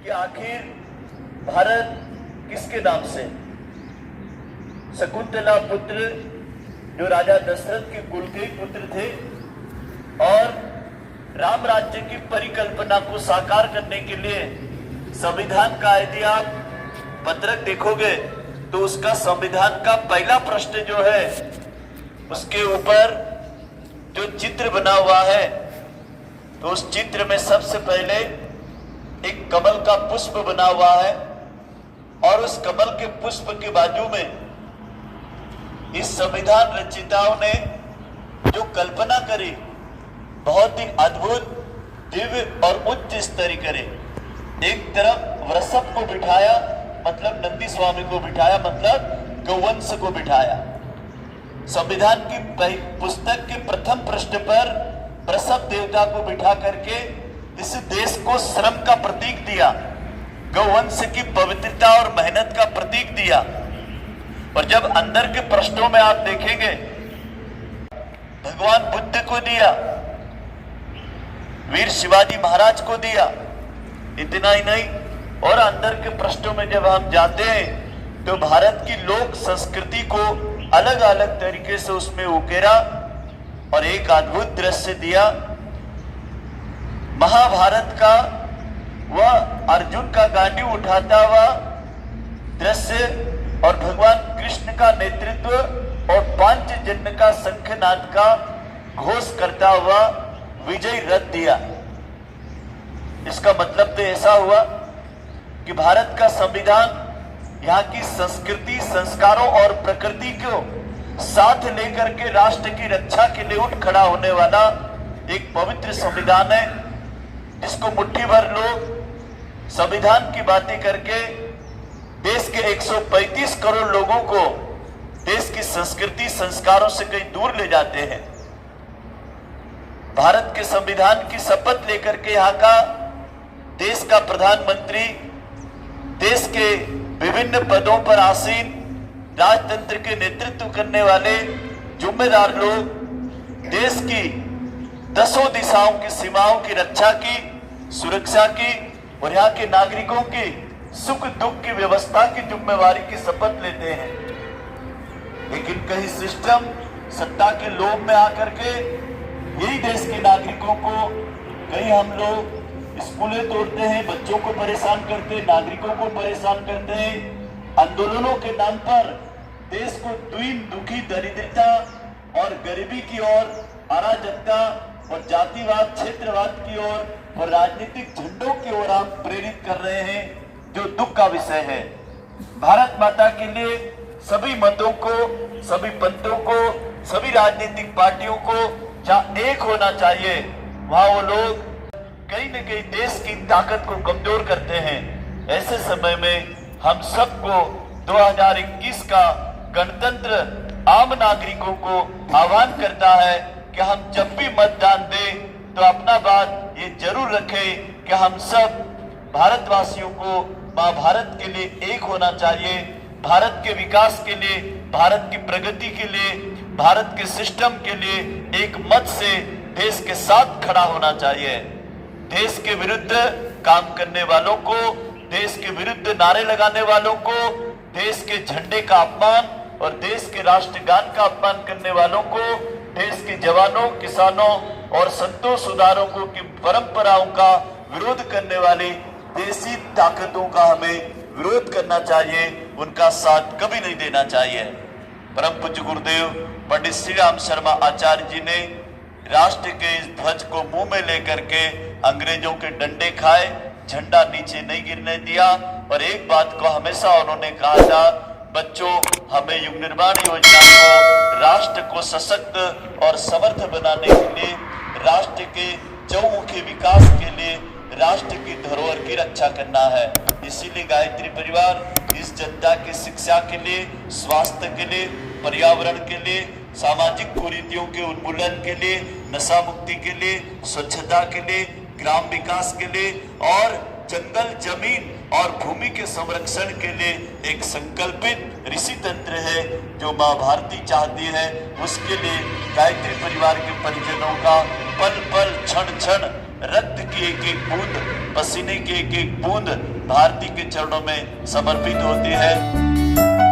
कि आखिर भारत किसके नाम से? शकुंतला पुत्र जो राजा दशरथ के कुल के पुत्र थे और राम राज्य की परिकल्पना को साकार करने के लिए संविधान का यदि आप पत्रक देखोगे तो उसका संविधान का पहला प्रश्न जो है उसके ऊपर जो चित्र बना हुआ है तो उस चित्र में सबसे पहले एक कमल का पुष्प बना हुआ है और उस कमल के पुष्प के बाजू में इस संविधान रचयिताओं ने जो कल्पना करी बहुत ही अद्भुत, दिव्य और उच्च स्तरीय करे। एक तरफ वृषभ को बिठाया मतलब नंदी स्वामी को बिठाया मतलब गौवंश को बिठाया। संविधान की पुस्तक के प्रथम पृष्ठ पर वृषभ देवता को बिठा करके इस देश को श्रम का प्रतीक दिया, गौवंश की पवित्रता और मेहनत का प्रतीक दिया। और जब अंदर के प्रश्नों में आप देखेंगे भगवान बुद्ध को दिया, वीर शिवाजी महाराज को दिया, इतना ही नहीं और अंदर के प्रश्नों में जब हम जाते हैं तो भारत की लोक संस्कृति को अलग अलग तरीके से उसमें उकेरा और एक अद्भुत दृश्य दिया। महाभारत का वह अर्जुन का गांडी उठाता हुआ दृश्य और भगवान कृष्ण का नेतृत्व और पांचजन्य का शंखनाद का घोष करता हुआ विजय रथ दिया। इसका मतलब तो ऐसा हुआ कि भारत का संविधान यहाँ की संस्कृति, संस्कारों और प्रकृति को साथ लेकर के राष्ट्र की रक्षा के लिए उठ खड़ा होने वाला एक पवित्र संविधान है, जिसको मुट्ठी भर लोग संविधान की बातें करके देश के 135 करोड़ लोगों को देश की संस्कृति, संस्कारों से कहीं दूर ले जाते हैं। भारत के संविधान की शपथ लेकर के यहाँ का देश का प्रधानमंत्री, देश के विभिन्न पदों पर आसीन, राजतंत्र के नेतृत्व करने वाले जिम्मेदार लोग देश की 10 दिशाओं की सीमाओं की रक्षा की, सुरक्षा की और यहाँ के नागरिकों की सुख दुख की व्यवस्था की जिम्मेवारी की शपथ लेते हैं। लेकिन कहीं सिस्टम सत्ता के लोभ में आकर के यही देश के नागरिकों को कहीं हम लोग स्कूलें तोड़ते हैं, बच्चों को परेशान करते हैं, नागरिकों को परेशान करते हैं। आंदोलनों के नाम पर देश को दीन दुखी, दरिद्रता और गरीबी की ओर, अराजकता और जातिवाद, क्षेत्रवाद की ओर और राजनीतिक झंडों की ओर आप प्रेरित कर रहे हैं, जो दुख का विषय है। भारत माता के लिए सभी मतों को, सभी पंथों को, सभी राजनीतिक पार्टियों को जहां एक होना चाहिए वहां वो लोग कहीं न कहीं देश की ताकत को कमजोर करते हैं। ऐसे समय में हम सबको 2021 का गणतंत्र आम नागरिकों को आह्वान करता है कि हम जब भी मतदान दें तो अपना बात ये जरूर रखें कि हम सब भारतवासियों को महाभारत के लिए एक होना चाहिए। भारत के विकास के लिए, भारत की प्रगति के लिए, भारत के सिस्टम के लिए एक मत से देश के साथ खड़ा होना चाहिए। देश के विरुद्ध काम करने वालों को, देश के विरुद्ध नारे लगाने वालों को, देश के झंडे का अपमान और देश के राष्ट्रगान का अपमान करने वालों को, देश के जवानों, किसानों और संतों, सुधारकों की परंपराओं का विरोध करने वाली देसी ताकतों का हमें विरोध करना चाहिए, उनका साथ कभी नहीं देना चाहिए। परम पूज्य गुरुदेव पंडित श्री राम शर्मा आचार्य जी ने राष्ट्र के इस ध्वज को मुंह में लेकर के अंग्रेजों के डंडे खाए, झंडा नीचे नहीं गिरने दिया और एक बात को हमेशा उन्होंने कहा था, बच्चों हमें युग निर्माण योजना को राष्ट्र को सशक्त और समर्थ बनाने के लिए, राष्ट्र के चौमुखी विकास के लिए, राष्ट्र की धरोहर की रक्षा करना है। इसीलिए गायत्री परिवार इस जनता की शिक्षा के लिए, स्वास्थ्य के लिए, पर्यावरण के लिए, सामाजिक कुरीतियों के उन्मूलन के लिए, नशा मुक्ति के लिए, स्वच्छता के लिए, ग्राम विकास के लिए और जंगल, जमीन और भूमि के संरक्षण के लिए एक संकल्पित ऋषि तंत्र है जो माँ भारती चाहती है। उसके लिए गायत्री परिवार के परिजनों का पल पल, क्षण क्षण रक्त की एक एक बूंद पसीने की एक एक बूंद भारती के चरणों में समर्पित होती है।